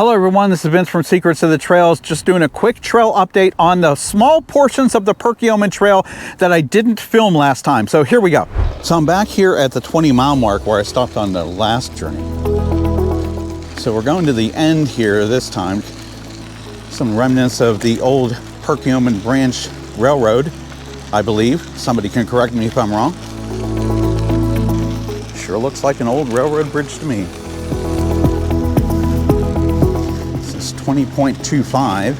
Hello everyone, this is Vince from Secrets of the Trails, just doing a quick trail update on the small portions of the Perkiomen Trail that I didn't film last time. So here we go. So I'm back here at the 20-mile mark where I stopped on the last journey. So we're going to the end here this time. Some remnants of the old Perkiomen Branch Railroad, I believe. Somebody can correct me if I'm wrong. Sure looks like an old railroad bridge to me. 20.25,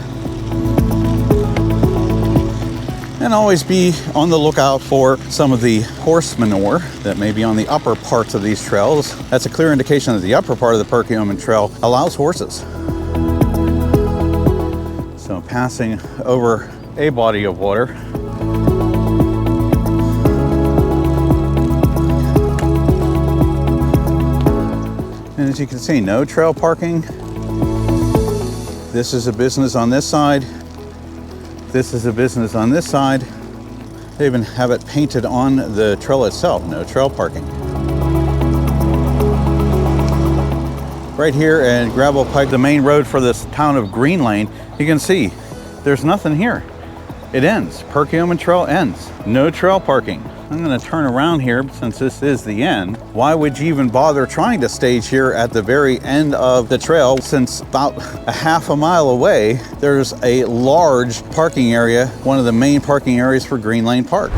and always be on the lookout for some of the horse manure that may be on the upper parts of these trails. That's a clear indication that the upper part of the Perkiomen Trail allows horses. So passing over a body of water. And as you can see, no trail parking. This is a business on this side. This is a business on this side. They even have it painted on the trail itself, no trail parking. Right here at Gravel Pike, the main road for this town of Green Lane, you can see there's nothing here. It ends, Perkiomen Trail ends, no trail parking. I'm gonna turn around here since this is the end. Why would you even bother trying to stage here at the very end of the trail, since about a half a mile away, there's a large parking area, one of the main parking areas for Green Lane Park.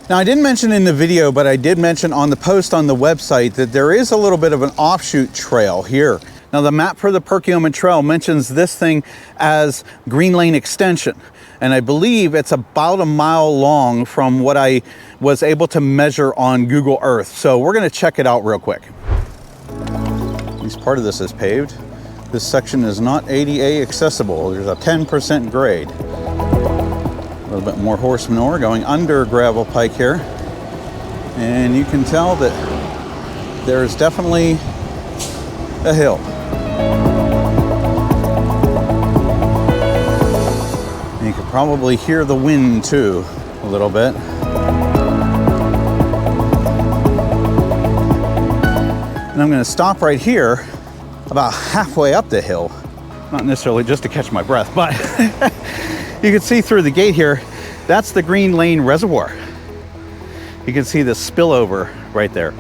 Now, I didn't mention in the video, but I did mention on the post on the website that there is a little bit of an offshoot trail here. Now, the map for the Perkiomen Trail mentions this thing as Green Lane Extension. And I believe it's about a mile long from what I was able to measure on Google Earth. So we're gonna check it out real quick. At least part of this is paved. This section is not ADA accessible. There's a 10% grade. A little bit more horse manure going under Gravel Pike here. And you can tell that there's definitely a hill. You can probably hear the wind too, a little bit. And I'm gonna stop right here, about halfway up the hill. Not necessarily just to catch my breath, but you can see through the gate here, that's the Green Lane Reservoir. You can see the spillover right there.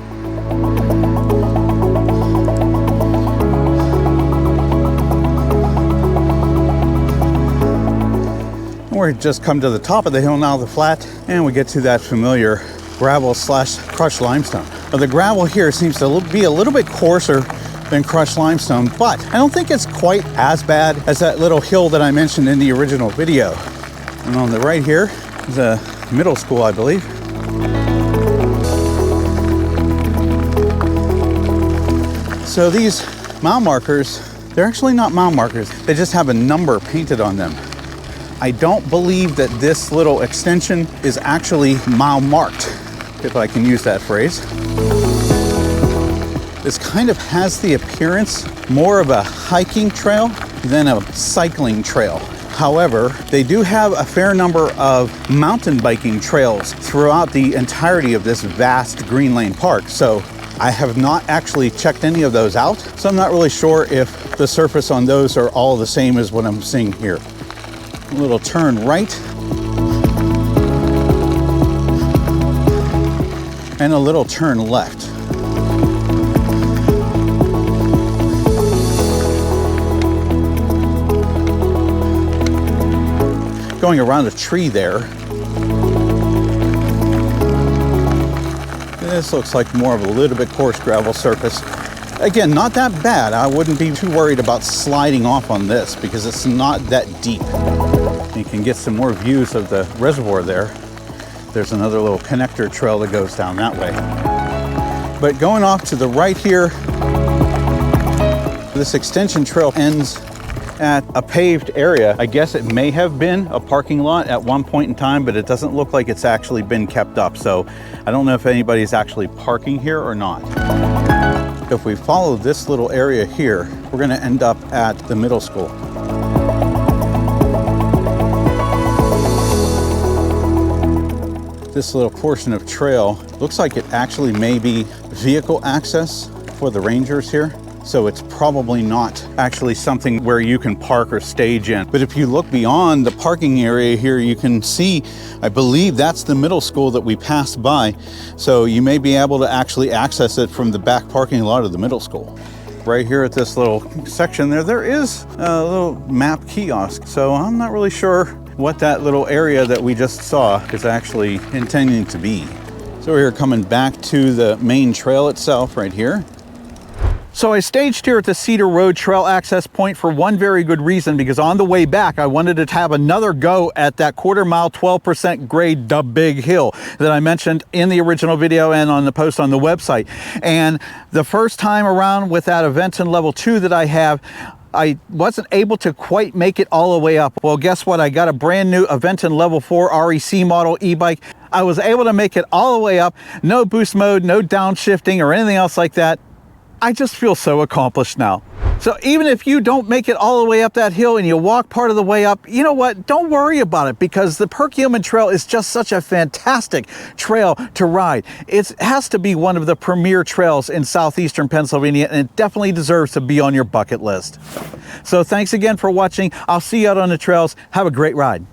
We're just come to the top of the hill now, the flat, and we get to that familiar gravel slash crushed limestone. Now, the gravel here seems to be a little bit coarser than crushed limestone, but I don't think it's quite as bad as that little hill that I mentioned in the original video. And on the right here is a middle school, I believe. So these mile markers, they're actually not mile markers. They just have a number painted on them. I don't believe that this little extension is actually mile marked, if I can use that phrase. This kind of has the appearance more of a hiking trail than a cycling trail. However, they do have a fair number of mountain biking trails throughout the entirety of this vast Green Lane Park. So I have not actually checked any of those out. So I'm not really sure if the surface on those are all the same as what I'm seeing here. A little turn right and a little turn left. Going around a tree there. This looks like more of a little bit coarse gravel surface. Again, not that bad. I wouldn't be too worried about sliding off on this because it's not that deep. You can get some more views of the reservoir there. There's another little connector trail that goes down that way. But going off to the right here, this extension trail ends at a paved area. I guess it may have been a parking lot at one point in time, but it doesn't look like it's actually been kept up. So I don't know if anybody's actually parking here or not. If we follow this little area here, we're gonna end up at the middle school. This little portion of trail looks like it actually may be vehicle access for the rangers here. so it's probably not actually something where you can park or stage in. But if you look beyond the parking area here, you can see, I believe that's the middle school that we passed by. So you may be able to actually access it from the back parking lot of the middle school. Right here at this little section there is a little map kiosk. So I'm not really sure what that little area that we just saw is actually intending to be. So we're coming back to the main trail itself right here. So I staged here at the Cedar Road Trail access point for one very good reason, because on the way back I wanted to have another go at that quarter mile 12% grade dub big hill that I mentioned in the original video and on the post on the website. And the first time around with that Aventon Level 2 that I have, I wasn't able to quite make it all the way up. Well, guess what? I got a brand new Aventon Level.4 REC model e-bike. I was able to make it all the way up. No boost mode, no downshifting or anything else like that. I just feel so accomplished now. So even if you don't make it all the way up that hill and you walk part of the way up, you know what? Don't worry about it, because the Perkiomen Trail is just such a fantastic trail to ride. It has to be one of the premier trails in southeastern Pennsylvania, and it definitely deserves to be on your bucket list. So thanks again for watching. I'll see you out on the trails. Have a great ride.